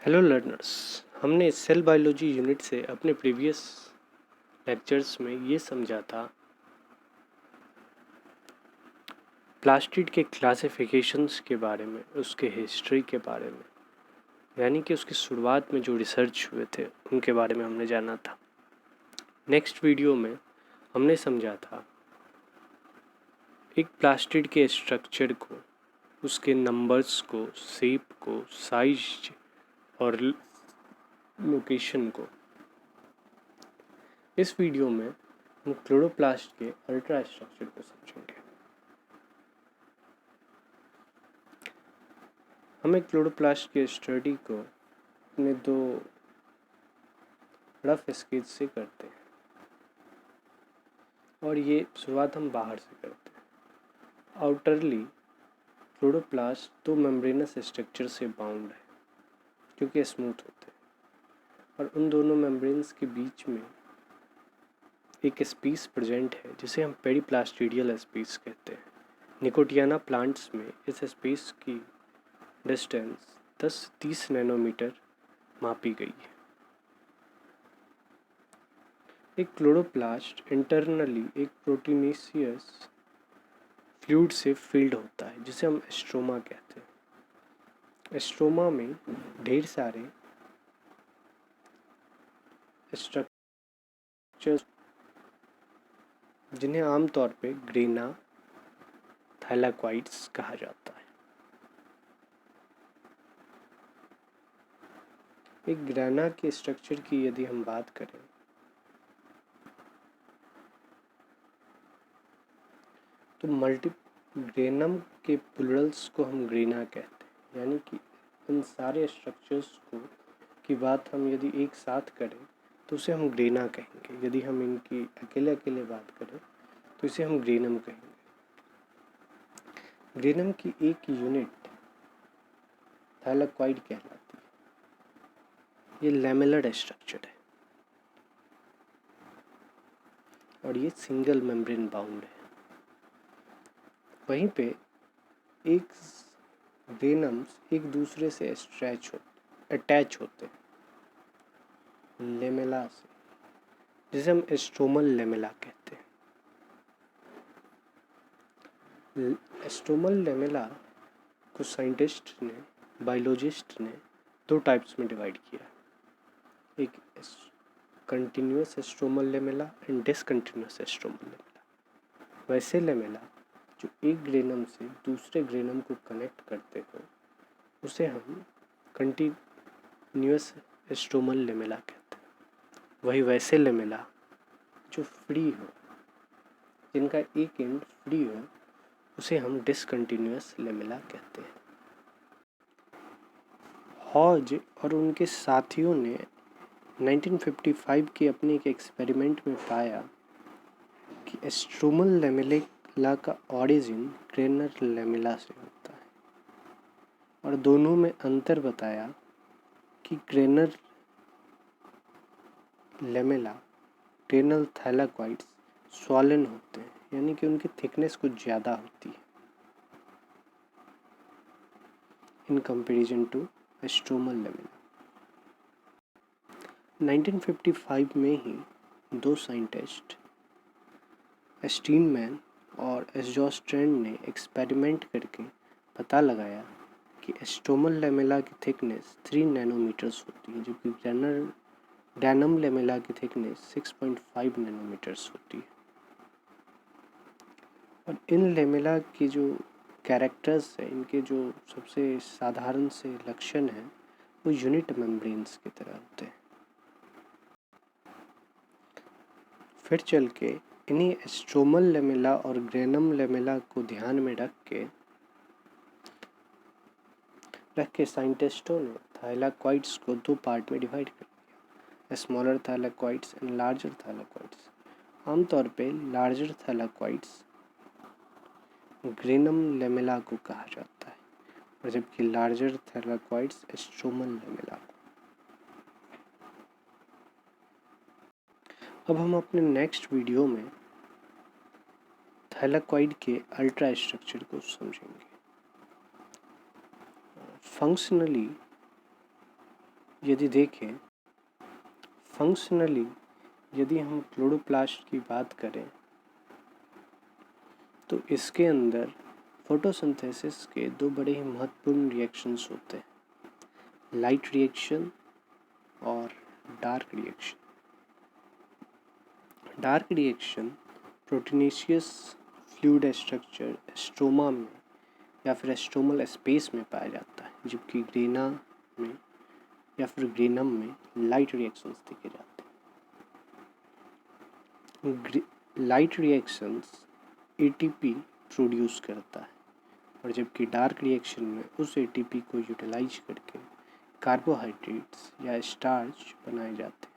Hello learners. हमने cell biology unit से अपने प्रीवियस लेक्चर्स में ये समझा था प्लास्टिड के क्लासिफिकेशंस के बारे में, उसके हिस्ट्री के बारे में, यानी कि उसकी शुरुआत में जो रिसर्च हुए थे उनके बारे में हमने जाना था। नेक्स्ट वीडियो में हमने समझा था एक प्लास्टिड के स्ट्रक्चर को, उसके नंबर्स को, शेप को, साइज और लोकेशन को। इस वीडियो में हम क्लोरोप्लास्ट के अल्ट्रा स्ट्रक्चर को समझेंगे। हमें क्लोरोप्लास्ट के स्टडी को अपने दो रफ स्केच से करते हैं, और ये शुरुआत हम बाहर से करते हैं। आउटरली क्लोरोप्लास्ट दो मेम्ब्रेनस स्ट्रक्चर से बाउंड है जो कि स्मूथ होते हैं, और उन दोनों मेम्ब्रेन्स के बीच में एक स्पीस प्रेजेंट है जिसे हम पेरिप्लास्टिडियल स्पीस कहते हैं। निकोटियाना प्लांट्स में इस स्पीस की डिस्टेंस 10 से 30 नैनोमीटर मापी गई है। एक क्लोरोप्लास्ट इंटरनली एक प्रोटीनेशियस फ्लूइड से फिल्ड होता है जिसे हम स्ट्रोमा कहते हैं। स्ट्रोमा में ढेर सारे स्ट्रक्चर्स जिन्हें आमतौर पे ग्रेना थाइलाकोइड्स कहा जाता है। एक ग्रेना के स्ट्रक्चर की यदि हम बात करें तो ग्रेनम के प्लूरल्स को हम ग्रेना कहते हैं, यानी कि इन सारे स्ट्रक्चर्स को की बात हम यदि एक साथ करें तो उसे हम ग्रेना कहेंगे। यदि हम इनकी अकेले अकेले बात करें तो इसे हम ग्रेनम कहेंगे। ग्रेनम की एक यूनिट थाइलाकोइड कहलाती है। ये लैमेलर स्ट्रक्चर है और ये सिंगल मेम्ब्रेन बाउंड है। वहीं पे एक ग्रेनम्स एक दूसरे से अटैच होते हैं लेमेला से, जिसे हम स्ट्रोमल लेमेला कहते हैं। स्ट्रोमल लेमेला को साइंटिस्ट ने, बायोलॉजिस्ट ने दो टाइप्स में डिवाइड किया। एक continuous stromal lamella and discontinuous stromal lamella. वैसे लेमेला जो एक ग्रेनम से दूसरे ग्रेनम को कनेक्ट करते हो उसे हम कंटिन्यूअस स्ट्रोमल लेमेला कहते हैं। वही वैसे लेमेला जो फ्री हो, जिनका एक एंड फ्री हो, उसे हम डिसकंटिन्यूअस लेमेला कहते हैं। हॉज और उनके साथियों ने 1955 के अपने एक एक्सपेरिमेंट में पाया कि स्ट्रोमल लेमेला का ऑरिजिन ग्रेनर लेमेला से होता है, और दोनों में अंतर बताया कि ग्रेनर लेमेला ग्रेनल थाइलाकोइड्स स्वॉलन होते हैं, यानी कि उनकी थिकनेस कुछ ज़्यादा होती है in comparison to stromal lamella. 1955 में ही दो साइंटिस्ट स्टीनमैन और एस्जॉस्ट्रैंड ने एक्सपेरिमेंट करके पता लगाया कि स्ट्रोमल लेमेला की थिकनेस 3 नैनोमीटर्स होती है, जबकि ग्रेनम लेमेला की थिकनेस 6.5 नैनोमीटर्स होती है। और इन लेमेला की जो कैरेक्टर्स है, इनके जो सबसे साधारण से लक्षण हैं, वो यूनिट मेम्ब्रेन्स की तरह होते हैं। फिर चल के इन्हीं स्ट्रोमल लेमेला और ग्रेनम लेमेला को ध्यान में रख के साइंटिस्टों ने थाइलाकोइड्स को दो पार्ट में डिवाइड कर दिया, स्मॉलर थाइलाकोइड्स एंड लार्जर थाइलाकोइड्स। आमतौर पे लार्जर थाइलाकोइड्स ग्रेनम लेमेला को कहा जाता है, और जबकि लार्जर थाइलाकोइड्स स्ट्रोमल लेमेला को। अब हम अपने नेक्स्ट वीडियो में थाइलाकोइड के अल्ट्रा स्ट्रक्चर को समझेंगे। फंक्शनली यदि देखें फंक्शनली, यदि हम क्लोरोप्लास्ट की बात करें तो इसके अंदर फोटोसिंथेसिस के दो बड़े ही महत्वपूर्ण रिएक्शंस होते हैं, लाइट रिएक्शन और dark reaction. Dark reaction proteinaceous fluid structure stroma में या फिर स्ट्रोमल स्पेस में पाया जाता है, जबकि ग्रेना में या फिर ग्रेनम में लाइट रिएक्शंस देखे जाते हैं। लाइट रिएक्शंस एटीपी प्रोड्यूस करता है, और जबकि डार्क रिएक्शन में उस एटीपी को यूटिलाइज करके कार्बोहाइड्रेट्स या स्टार्च बनाए जाते हैं।